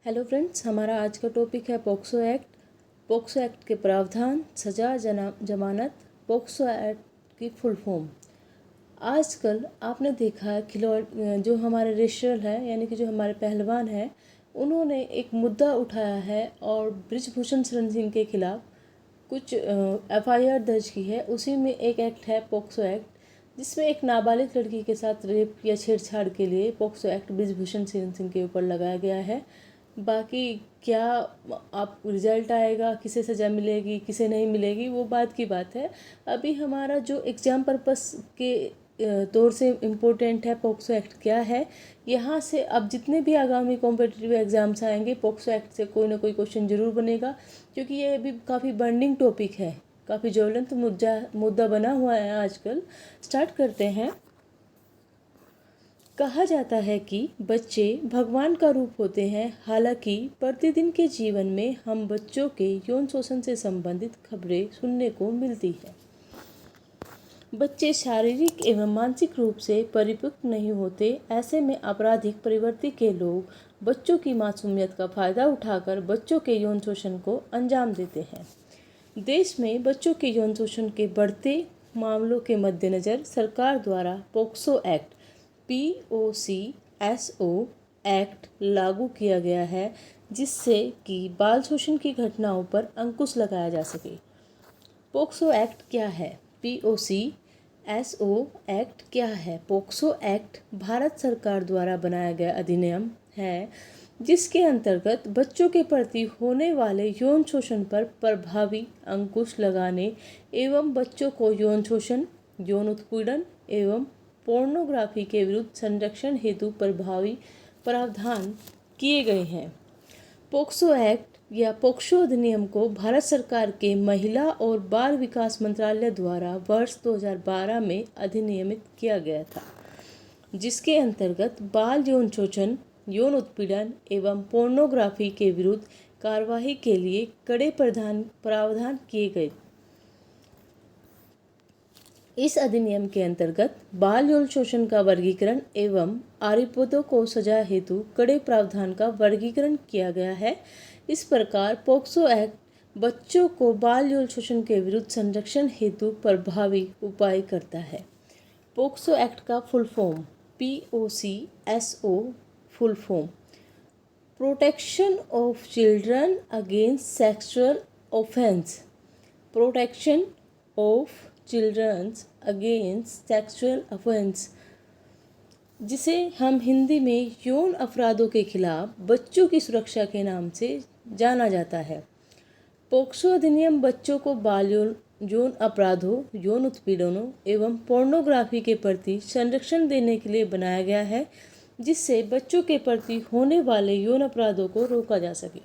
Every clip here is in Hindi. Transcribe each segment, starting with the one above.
हेलो फ्रेंड्स, हमारा आज का टॉपिक है पोक्सो एक्ट। पोक्सो एक्ट के प्रावधान, सजा, जमानत। पोक्सो एक्ट की फुल फॉर्म। आजकल आपने देखा है जो हमारे रेसलर हैं, यानी कि जो हमारे पहलवान हैं, उन्होंने एक मुद्दा उठाया है और बृजभूषण शरण सिंह के खिलाफ कुछ एफआईआर दर्ज की है। उसी में एक एक्ट है पोक्सो एक्ट, जिसमें एक नाबालिग लड़की के साथ रेप या छेड़छाड़ के लिए पोक्सो एक्ट बृजभूषण शरण सिंह के ऊपर लगाया गया है। बाकी क्या आप रिजल्ट आएगा, किसे सज़ा मिलेगी, किसे नहीं मिलेगी, वो बात की बात है। अभी हमारा जो एग्ज़ाम पर्पस के तौर से इम्पोर्टेंट है पोक्सो एक्ट क्या है। यहाँ से अब जितने भी आगामी कॉम्पिटिटिव एग्ज़ाम्स आएंगे, पोक्सो एक्ट से कोई ना कोई क्वेश्चन ज़रूर बनेगा, क्योंकि ये अभी काफ़ी बर्निंग टॉपिक है, काफ़ी ज्वलंत मुद्दा बना हुआ है आजकल। स्टार्ट करते हैं। कहा जाता है कि बच्चे भगवान का रूप होते हैं। हालांकि प्रतिदिन के जीवन में हम बच्चों के यौन शोषण से संबंधित खबरें सुनने को मिलती है। बच्चे शारीरिक एवं मानसिक रूप से परिपक्व नहीं होते। ऐसे में आपराधिक प्रवृत्ति के लोग बच्चों की मासूमियत का फायदा उठाकर बच्चों के यौन शोषण को अंजाम देते हैं। देश में बच्चों के यौन शोषण के बढ़ते मामलों के मद्देनज़र सरकार द्वारा पोक्सो एक्ट POCSO एक्ट लागू किया गया है, जिससे कि बाल शोषण की घटनाओं पर अंकुश लगाया जा सके। पोक्सो एक्ट क्या है? POCSO एक्ट क्या है? पोक्सो एक्ट भारत सरकार द्वारा बनाया गया अधिनियम है, जिसके अंतर्गत बच्चों के प्रति होने वाले यौन शोषण पर प्रभावी अंकुश लगाने एवं बच्चों को यौन शोषण, यौन उत्पीड़न एवं पोर्नोग्राफी के विरुद्ध संरक्षण हेतु प्रभावी प्रावधान किए गए हैं। पोक्सो एक्ट या पोक्सो अधिनियम को भारत सरकार के महिला और बाल विकास मंत्रालय द्वारा वर्ष 2012 में अधिनियमित किया गया था, जिसके अंतर्गत बाल यौन शोषण, यौन उत्पीड़न एवं पोर्नोग्राफी के विरुद्ध कार्रवाई के लिए कड़े प्रावधान किए गए। इस अधिनियम के अंतर्गत बाल यौन शोषण का वर्गीकरण एवं आरोपितों को सजा हेतु कड़े प्रावधान का वर्गीकरण किया गया है। इस प्रकार पोक्सो एक्ट बच्चों को बाल यौन शोषण के विरुद्ध संरक्षण हेतु प्रभावी उपाय करता है। पोक्सो एक्ट का full form POCSO full form protection of children against sexual offence. Protection of childrens against sexual offence, जिसे हम हिंदी में यौन अपराधों के खिलाफ बच्चों की सुरक्षा के नाम से जाना जाता है। पोक्सो अधिनियम बच्चों को बाल यौन अपराधों, यौन उत्पीड़नों एवं पोर्नोग्राफी के प्रति संरक्षण देने के लिए बनाया गया है, जिससे बच्चों के प्रति होने वाले यौन अपराधों को रोका जा सके।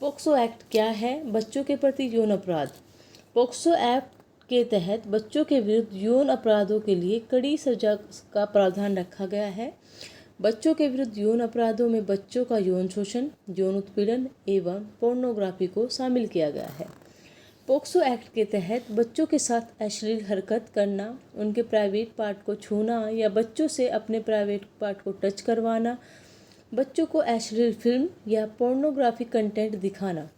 पोक्सो एक्ट क्या है? बच्चों के प्रति यौन अपराध। पोक्सो एक्ट के तहत बच्चों के विरुद्ध यौन अपराधों के लिए कड़ी सजा का प्रावधान रखा गया है। बच्चों के विरुद्ध यौन अपराधों में बच्चों का यौन शोषण, यौन उत्पीड़न एवं पोर्नोग्राफी को शामिल किया गया है। पोक्सो एक्ट के तहत बच्चों के साथ अश्लील हरकत करना, उनके प्राइवेट पार्ट को छूना या बच्चों से अपने प्राइवेट पार्ट को टच करवाना, बच्चों को अश्लील फिल्म या पोर्नोग्राफिक कंटेंट दिखाना,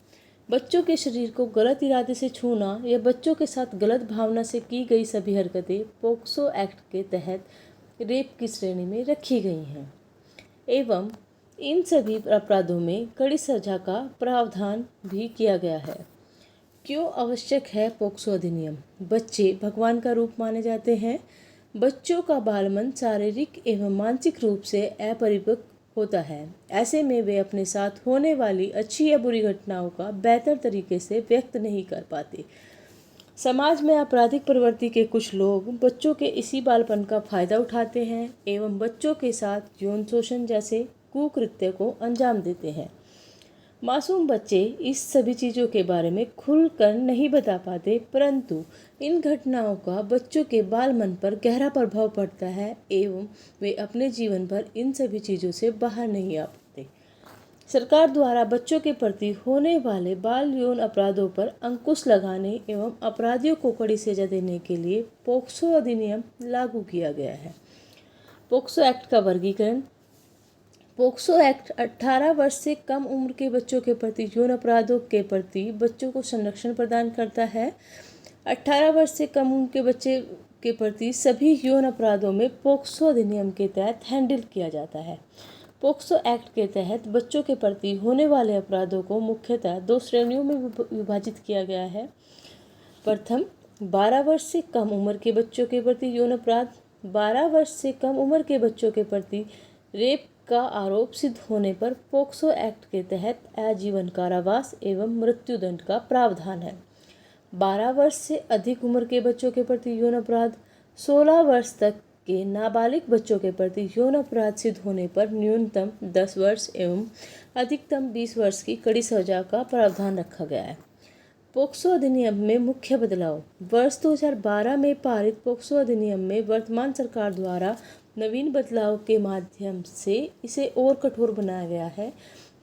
बच्चों के शरीर को गलत इरादे से छूना या बच्चों के साथ गलत भावना से की गई सभी हरकतें पोक्सो एक्ट के तहत रेप की श्रेणी में रखी गई हैं एवं इन सभी अपराधों में कड़ी सजा का प्रावधान भी किया गया है। क्यों आवश्यक है पोक्सो अधिनियम? बच्चे भगवान का रूप माने जाते हैं। बच्चों का बालमन शारीरिक एवं मानसिक रूप से अपरिपक्व होता है। ऐसे में वे अपने साथ होने वाली अच्छी या बुरी घटनाओं का बेहतर तरीके से व्यक्त नहीं कर पाते। समाज में आपराधिक प्रवृत्ति के कुछ लोग बच्चों के इसी बालपन का फायदा उठाते हैं एवं बच्चों के साथ यौन शोषण जैसे कुकृत्य को अंजाम देते हैं। मासूम बच्चे इस सभी चीज़ों के बारे में खुलकर नहीं बता पाते, परंतु इन घटनाओं का बच्चों के बाल मन पर गहरा प्रभाव पड़ता है एवं वे अपने जीवन भर इन सभी चीज़ों से बाहर नहीं आ पाते। सरकार द्वारा बच्चों के प्रति होने वाले बाल यौन अपराधों पर अंकुश लगाने एवं अपराधियों को कड़ी सजा देने के लिए पोक्सो अधिनियम लागू किया गया है। पोक्सो एक्ट का वर्गीकरण। पोक्सो एक्ट 18 वर्ष से कम उम्र के बच्चों के प्रति यौन अपराधों के प्रति बच्चों को संरक्षण प्रदान करता है। 18 वर्ष से कम उम्र के बच्चे के प्रति सभी यौन अपराधों में पोक्सो अधिनियम के तहत हैंडल किया जाता है। पोक्सो एक्ट के तहत बच्चों के प्रति होने वाले अपराधों को मुख्यतः 2 श्रेणियों में विभाजित किया गया है। प्रथम, 12 वर्ष से कम उम्र के बच्चों के प्रति यौन अपराध। 12 वर्ष से कम उम्र के बच्चों के प्रति रेप का आरोप सिद्ध होने पर पोक्सो एक्ट के तहत आजीवन कारावास एवं मृत्युदंड का प्रावधान है। 12 वर्ष से अधिक उम्र के बच्चों के प्रति यौन अपराध। 16 वर्ष तक के नाबालिग बच्चों के प्रति यौन अपराध सिद्ध होने पर न्यूनतम 10 वर्ष एवं अधिकतम 20 वर्ष की कड़ी सजा का प्रावधान रखा गया है। पोक्सो अधिनियम में मुख्य बदलाव। वर्ष 2012 में पारित पोक्सो अधिनियम में वर्तमान सरकार द्वारा नवीन बदलाव के माध्यम से इसे और कठोर बनाया गया है।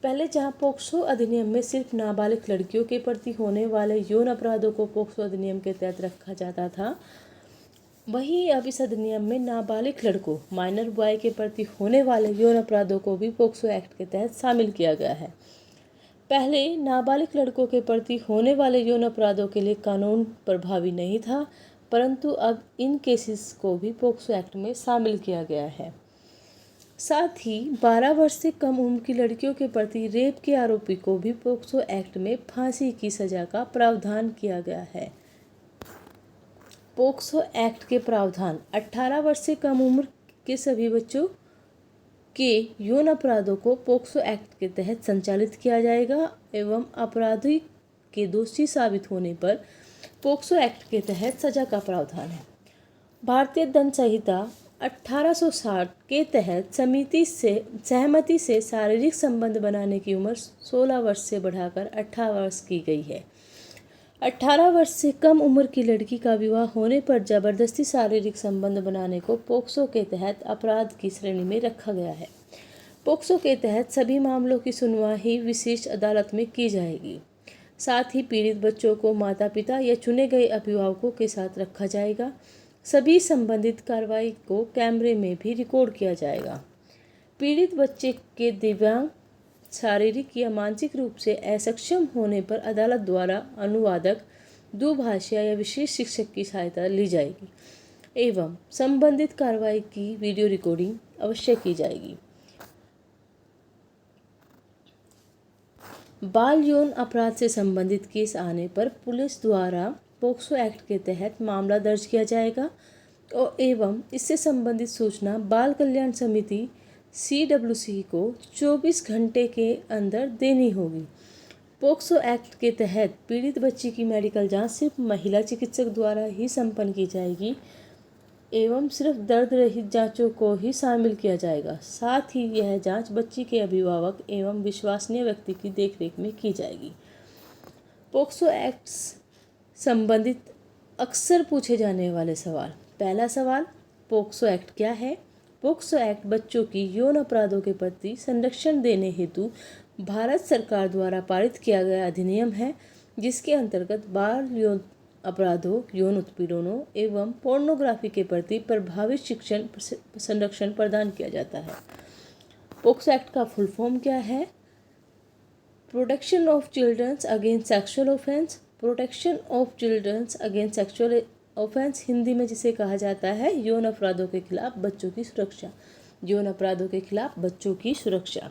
पहले जहां पोक्सो अधिनियम में सिर्फ नाबालिग लड़कियों के प्रति होने वाले यौन अपराधों को पोक्सो अधिनियम के तहत रखा जाता था, वहीं अब इस अधिनियम में नाबालिग लड़कों माइनर बॉय के प्रति होने वाले यौन अपराधों को भी पोक्सो एक्ट के तहत शामिल किया गया है। पहले नाबालिग लड़कों के प्रति होने वाले यौन अपराधों के लिए कानून प्रभावी नहीं था, परंतु अब इन केसेस को भी पोक्सो एक्ट में शामिल किया गया है। साथ ही 12 वर्ष से कम उम्र की लड़कियों के प्रति रेप के आरोपी को भी पोक्सो एक्ट में फांसी की सजा का प्रावधान किया गया है। पोक्सो एक्ट के प्रावधान। 18 वर्ष से कम उम्र के सभी बच्चों के यौन अपराधों को पोक्सो एक्ट के तहत संचालित किया जाएगा एवं अपराधी के दोषी साबित होने पर पोक्सो एक्ट के तहत सजा का प्रावधान है। भारतीय दंड संहिता 1860 के तहत सहमति से शारीरिक संबंध बनाने की उम्र 16 वर्ष से बढ़ाकर 18 वर्ष की गई है। 18 वर्ष से कम उम्र की लड़की का विवाह होने पर जबरदस्ती शारीरिक संबंध बनाने को पोक्सो के तहत अपराध की श्रेणी में रखा गया है। पोक्सो के तहत सभी मामलों की सुनवाई विशेष अदालत में की जाएगी। साथ ही पीड़ित बच्चों को माता पिता या चुने गए अभिभावकों के साथ रखा जाएगा। सभी संबंधित कार्रवाई को कैमरे में भी रिकॉर्ड किया जाएगा। पीड़ित बच्चे के दिव्यांग, शारीरिक या मानसिक रूप से असक्षम होने पर अदालत द्वारा अनुवादक, दुभाषिया या विशेष शिक्षक की सहायता ली जाएगी एवं संबंधित कार्रवाई की वीडियो रिकॉर्डिंग अवश्य की जाएगी। बाल यौन अपराध से संबंधित केस आने पर पुलिस द्वारा पोक्सो एक्ट के तहत मामला दर्ज किया जाएगा और एवं इससे संबंधित सूचना बाल कल्याण समिति CWC को 24 घंटे के अंदर देनी होगी। पोक्सो एक्ट के तहत पीड़ित बच्ची की मेडिकल जांच सिर्फ महिला चिकित्सक द्वारा ही संपन्न की जाएगी एवं सिर्फ दर्द रहित जांचों को ही शामिल किया जाएगा। साथ ही यह जांच बच्ची के अभिभावक एवं विश्वसनीय व्यक्ति की देखरेख में की जाएगी। पोक्सो एक्ट संबंधित अक्सर पूछे जाने वाले सवाल। पहला सवाल, पोक्सो एक्ट क्या है? पोक्सो एक्ट बच्चों की यौन अपराधों के प्रति संरक्षण देने हेतु भारत सरकार द्वारा पारित किया गया अधिनियम है, जिसके अंतर्गत बाल यौन अपराधों, यौन उत्पीड़नों एवं पोर्नोग्राफी के प्रति प्रभावी शिक्षण संरक्षण प्रदान किया जाता है। पोक्सो एक्ट का फुल फॉर्म क्या है? Protection of childrens against sexual offence. Protection of childrens against sexual offence Hindi में जिसे कहा जाता है यौन अपराधों के खिलाफ बच्चों की सुरक्षा। यौन अपराधों के खिलाफ बच्चों की सुरक्षा।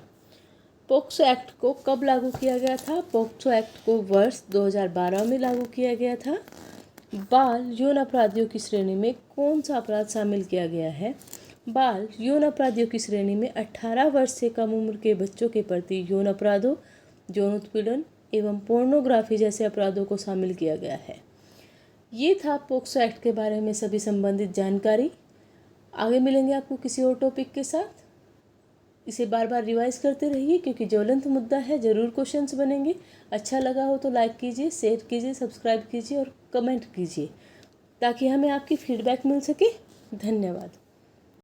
पोक्सो एक्ट को कब लागू किया गया था? पोक्सो एक्ट को वर्ष 2012 में लागू किया गया था। बाल यौन अपराधियों की श्रेणी में कौन सा अपराध शामिल किया गया है? बाल यौन अपराधियों की श्रेणी में 18 वर्ष से कम उम्र के बच्चों के प्रति यौन अपराधों, यौन उत्पीड़न एवं पोर्नोग्राफी जैसे अपराधों को शामिल किया गया है। ये था पोक्सो एक्ट के बारे में सभी संबंधित जानकारी। आगे मिलेंगे आपको किसी और टॉपिक के साथ। इसे बार बार रिवाइज करते रहिए क्योंकि ज्वलंत मुद्दा है, ज़रूर क्वेश्चंस बनेंगे। अच्छा लगा हो तो लाइक कीजिए, शेयर कीजिए, सब्सक्राइब कीजिए और कमेंट कीजिए ताकि हमें आपकी फीडबैक मिल सके। धन्यवाद।